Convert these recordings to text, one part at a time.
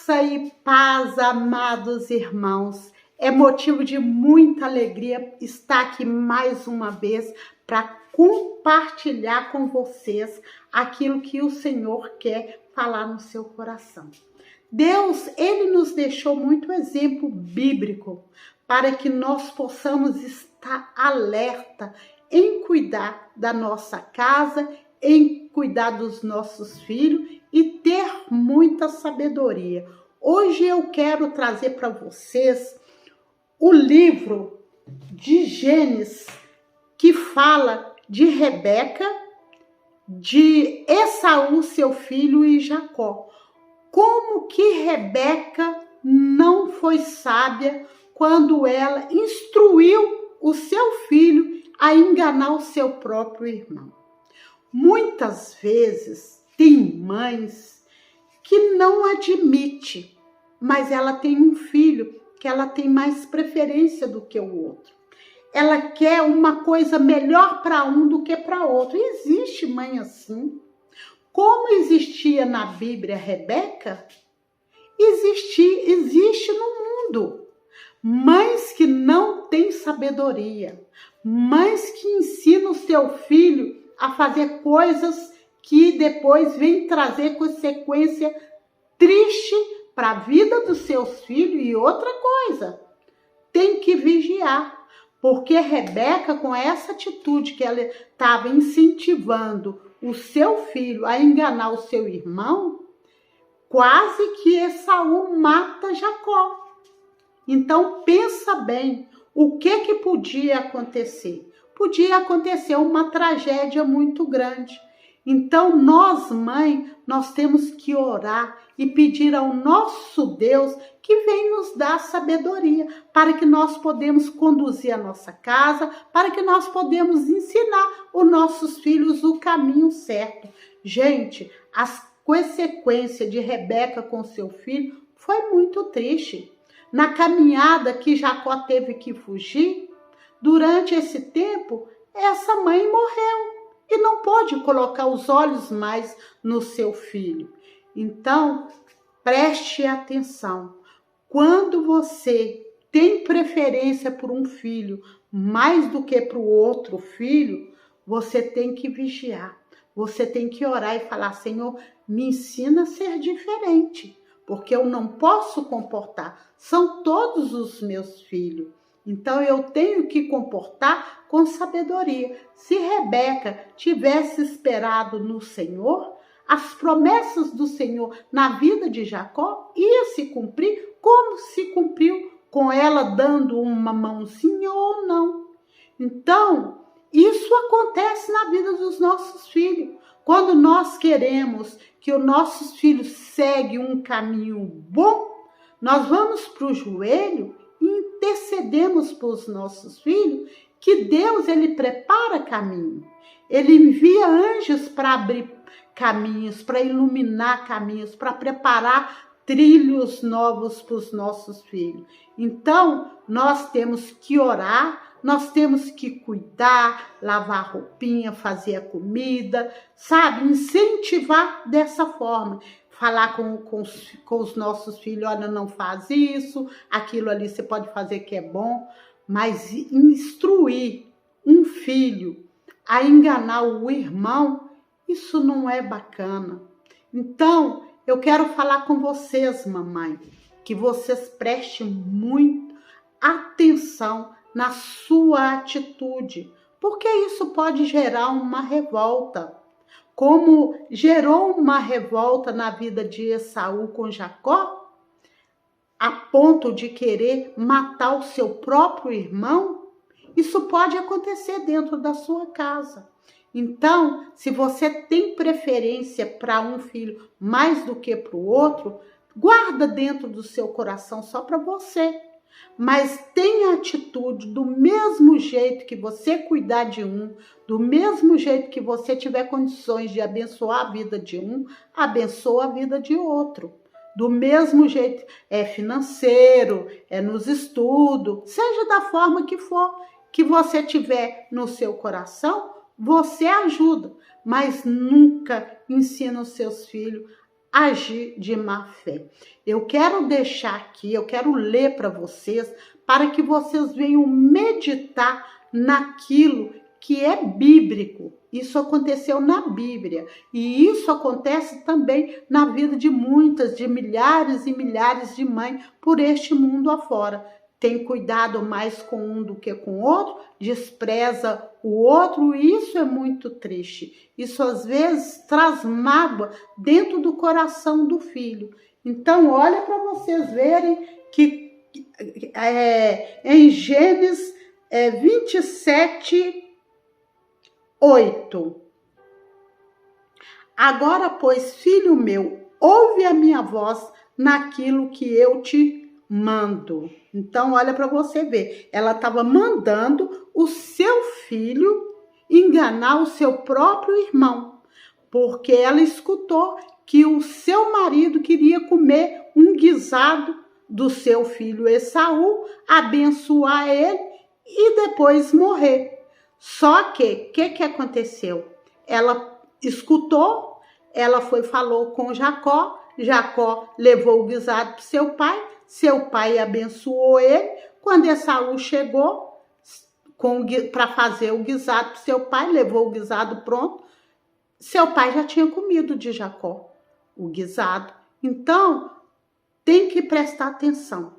Graça e paz, amados irmãos. É motivo de muita alegria estar aqui mais uma vez para compartilhar com vocês aquilo que o Senhor quer falar no seu coração. Deus, Ele nos deixou muito exemplo bíblico para que nós possamos estar alerta em cuidar da nossa casa, em cuidar dos nossos filhos e ter muita sabedoria. Hoje eu quero trazer para vocês o livro de Gênesis, que fala de Rebeca, de Esaú, seu filho, e Jacó. Como que Rebeca não foi sábia quando ela instruiu o seu filho a enganar o seu próprio irmão. Muitas vezes tem mães que não admite, mas ela tem um filho que ela tem mais preferência do que o outro. Ela quer uma coisa melhor para um do que para outro. E existe mãe assim. Como existia na Bíblia Rebeca, existe no mundo. Mães que não têm sabedoria, mães que ensinam o seu filho a fazer coisas que depois vêm trazer consequência triste para a vida dos seus filhos. E outra coisa, tem que vigiar, porque Rebeca, com essa atitude que ela estava incentivando o seu filho a enganar o seu irmão, quase que Esaú mata Jacó. Então pensa bem, o que podia acontecer? Podia acontecer uma tragédia muito grande. Então nós, mãe, nós temos que orar e pedir ao nosso Deus que venha nos dar sabedoria para que nós podemos conduzir a nossa casa, para que nós podemos ensinar os nossos filhos o caminho certo. Gente, as consequências de Rebeca com seu filho foi muito triste. Na caminhada que Jacó teve que fugir, durante esse tempo, essa mãe morreu e não pôde colocar os olhos mais no seu filho. Então, preste atenção. Quando você tem preferência por um filho mais do que para o outro filho, você tem que vigiar. Você tem que orar e falar: Senhor, me ensina a ser diferente, porque eu não posso comportar. São todos os meus filhos. Então eu tenho que comportar com sabedoria. Se Rebeca tivesse esperado no Senhor, as promessas do Senhor na vida de Jacó ia se cumprir como se cumpriu com ela dando uma mãozinha ou não. Então, isso acontece na vida dos nossos filhos. Quando nós queremos que os nossos filhos seguem um caminho bom, nós vamos para o joelho e intercedemos para os nossos filhos que Deus, Ele prepara caminho. Ele envia anjos para abrir caminhos, para iluminar caminhos, para preparar trilhos novos para os nossos filhos. Então, nós temos que orar, nós temos que cuidar, lavar roupinha, fazer a comida, sabe? Incentivar dessa forma. Falar com os nossos filhos: olha, não faz isso, aquilo ali você pode fazer que é bom. Mas instruir um filho a enganar o irmão, isso não é bacana. Então, eu quero falar com vocês, mamãe, que vocês prestem muito atenção na sua atitude, porque isso pode gerar uma revolta. Como gerou uma revolta na vida de Esaú com Jacó, a ponto de querer matar o seu próprio irmão, isso pode acontecer dentro da sua casa. Então, se você tem preferência para um filho mais do que para o outro, guarda dentro do seu coração só para você. Mas tenha atitude do mesmo jeito que você cuidar de um, do mesmo jeito que você tiver condições de abençoar a vida de um, abençoa a vida de outro. Do mesmo jeito, é financeiro, é nos estudos, seja da forma que for, que você tiver no seu coração, você ajuda, mas nunca ensina os seus filhos agir de má fé. Eu quero deixar aqui, eu quero ler para vocês, para que vocês venham meditar naquilo que é bíblico. Isso aconteceu na Bíblia e isso acontece também na vida de muitas, de milhares e milhares de mães por este mundo afora. Tem cuidado mais com um do que com o outro, despreza o outro, e isso é muito triste. Isso às vezes traz mágoa dentro do coração do filho. Então, olha para vocês verem que em Gênesis 27, 8. Agora, pois, filho meu, ouve a minha voz naquilo que eu te mando. Então, olha para você ver. Ela estava mandando o seu filho enganar o seu próprio irmão, porque ela escutou que o seu marido queria comer um guisado do seu filho Esaú, abençoar ele e depois morrer. Só que, o que aconteceu? Ela escutou, ela falou com Jacó, Jacó levou o guisado para seu pai abençoou ele. Quando Esaú chegou para fazer o guisado para seu pai, levou o guisado pronto, seu pai já tinha comido de Jacó o guisado. Então, tem que prestar atenção.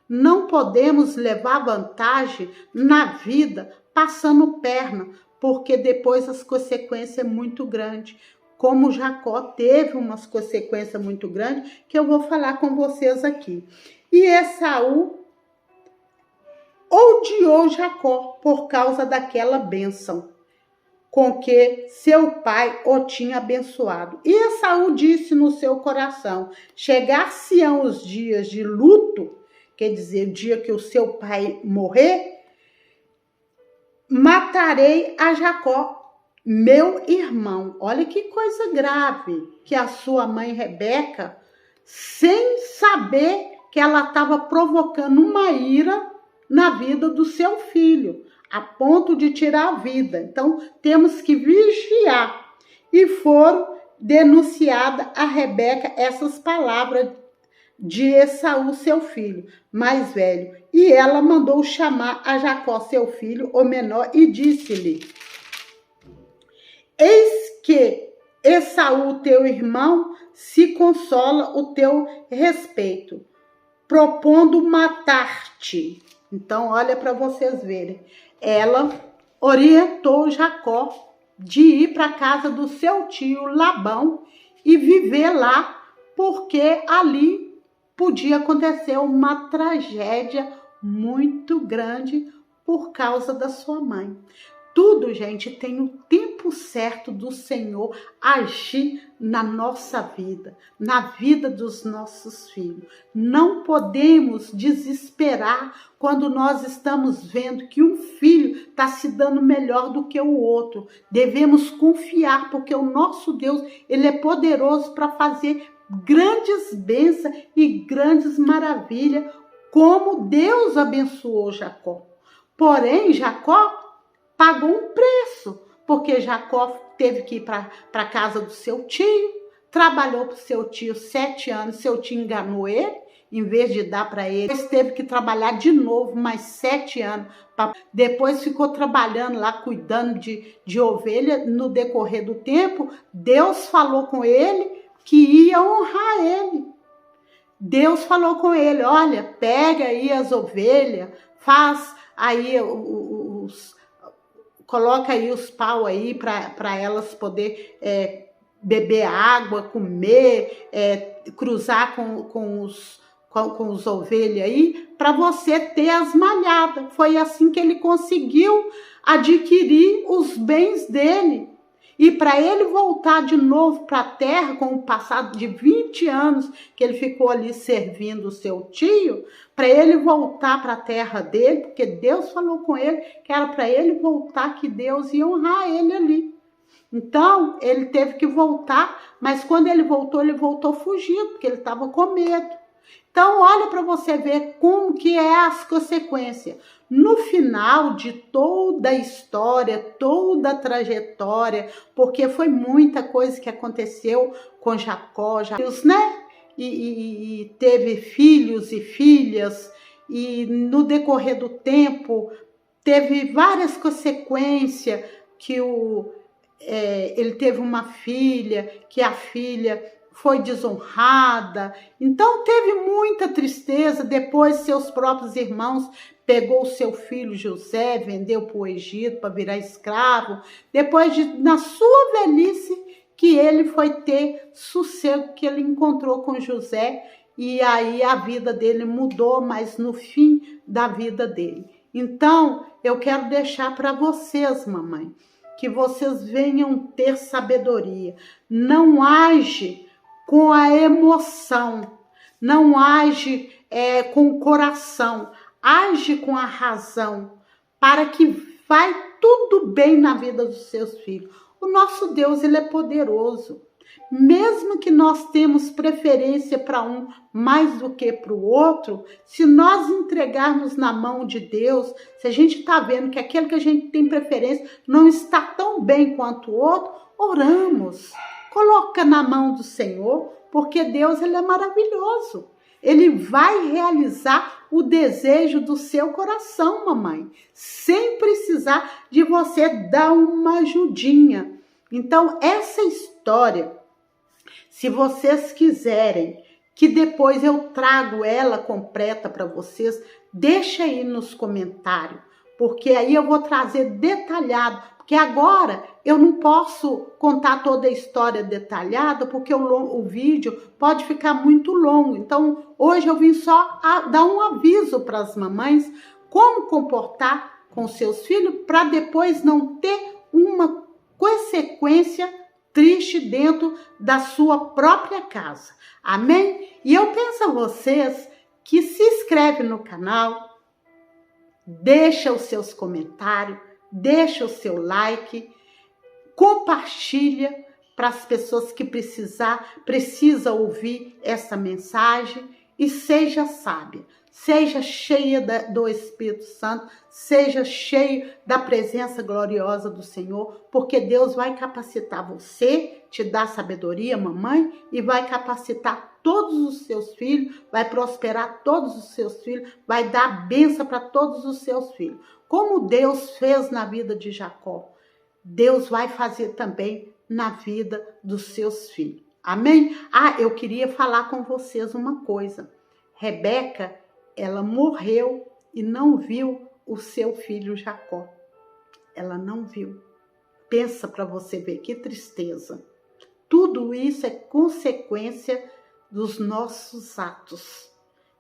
Não podemos levar vantagem na vida passando perna, porque depois as consequências são muito grandes. Como Jacó teve umas consequências muito grandes, que eu vou falar com vocês aqui. E Esaú odiou Jacó por causa daquela bênção com que seu pai o tinha abençoado. E Esaú disse no seu coração: chegar-se-ão os dias de luto, quer dizer, o dia que o seu pai morrer, matarei a Jacó, meu irmão. Olha que coisa grave que a sua mãe Rebeca, sem saber que ela estava provocando uma ira na vida do seu filho, a ponto de tirar a vida. Então, temos que vigiar. E foram denunciadas a Rebeca essas palavras de Esaú, seu filho mais velho. E ela mandou chamar a Jacó, seu filho, o menor, e disse-lhe: eis que Esaú, teu irmão, se consola o teu respeito, propondo matar-te. Então, olha para vocês verem. Ela orientou Jacó de ir para a casa do seu tio Labão e viver lá, porque ali podia acontecer uma tragédia muito grande por causa da sua mãe. Tudo, gente, tem o tempo certo do Senhor agir na nossa vida, na vida dos nossos filhos. Não podemos desesperar quando nós estamos vendo que um filho está se dando melhor do que o outro. Devemos confiar, porque o nosso Deus, ele é poderoso para fazer grandes bênçãos e grandes maravilhas, como Deus abençoou Jacó. Porém, Jacó pagou um preço, porque Jacó teve que ir para a casa do seu tio, trabalhou para o seu tio 7 anos, seu tio enganou ele, em vez de dar para ele, depois teve que trabalhar de novo mais 7 anos, depois ficou trabalhando lá, cuidando de ovelha. No decorrer do tempo, Deus falou com ele que ia honrar ele. Deus falou com ele: olha, pega aí as ovelhas, faz aí coloca aí os pau aí para elas poder beber água, comer, cruzar com os ovelhas aí, para você ter as malhadas. Foi assim que ele conseguiu adquirir os bens dele. E para ele voltar de novo para a terra, com o passado de 20 anos que ele ficou ali servindo o seu tio, para ele voltar para a terra dele, porque Deus falou com ele que era para ele voltar, que Deus ia honrar ele ali. Então, ele teve que voltar, mas quando ele voltou fugido, porque ele estava com medo. Então, olha para você ver como que é as consequências. No final de toda a história, toda a trajetória, porque foi muita coisa que aconteceu com Jacó, né? E teve filhos e filhas, e no decorrer do tempo teve várias consequências, que ele teve uma filha, que a filha foi desonrada, então teve muita tristeza. Depois seus próprios irmãos pegou o seu filho José, vendeu para o Egito para virar escravo, depois na sua velhice que ele foi ter sossego, que ele encontrou com José, e aí a vida dele mudou, mas no fim da vida dele. Então, eu quero deixar para vocês, mamãe, que vocês venham ter sabedoria. Não age com a emoção, não age com o coração, age com a razão, para que vai tudo bem na vida dos seus filhos. O nosso Deus, ele é poderoso. Mesmo que nós temos preferência para um mais do que para o outro, se nós entregarmos na mão de Deus, se a gente está vendo que aquele que a gente tem preferência não está tão bem quanto o outro, oramos, coloca na mão do Senhor, porque Deus, ele é maravilhoso. Ele vai realizar o desejo do seu coração, mamãe, sem precisar de você dar uma ajudinha. Então, essa história, se vocês quiserem que depois eu trago ela completa para vocês, deixa aí nos comentários, porque aí eu vou trazer detalhado, porque agora eu não posso contar toda a história detalhada, porque o vídeo pode ficar muito longo. Então, hoje eu vim só dar um aviso para as mamães, como comportar com seus filhos, para depois não ter uma consequência triste dentro da sua própria casa. Amém? E eu peço a vocês que se inscrevem no canal, deixa os seus comentários, deixa o seu like, compartilha para as pessoas que precisam ouvir essa mensagem, e seja sábia, seja cheia do Espírito Santo, seja cheio da presença gloriosa do Senhor, porque Deus vai capacitar você, te dar sabedoria, mamãe, e vai capacitar todos os seus filhos, vai prosperar todos os seus filhos, vai dar bênção para todos os seus filhos. Como Deus fez na vida de Jacó, Deus vai fazer também na vida dos seus filhos. Amém? Eu queria falar com vocês uma coisa. Rebeca, ela morreu e não viu o seu filho Jacó. Ela não viu. Pensa para você ver, que tristeza. Tudo isso é consequência dos nossos atos.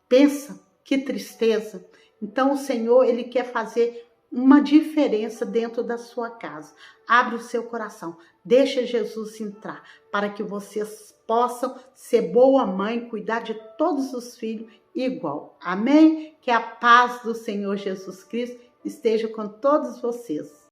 Pensa, que tristeza. Então o Senhor, ele quer fazer uma diferença dentro da sua casa. Abre o seu coração, deixa Jesus entrar, para que vocês possam ser boa mãe, cuidar de todos os filhos igual. Amém? Que a paz do Senhor Jesus Cristo esteja com todos vocês.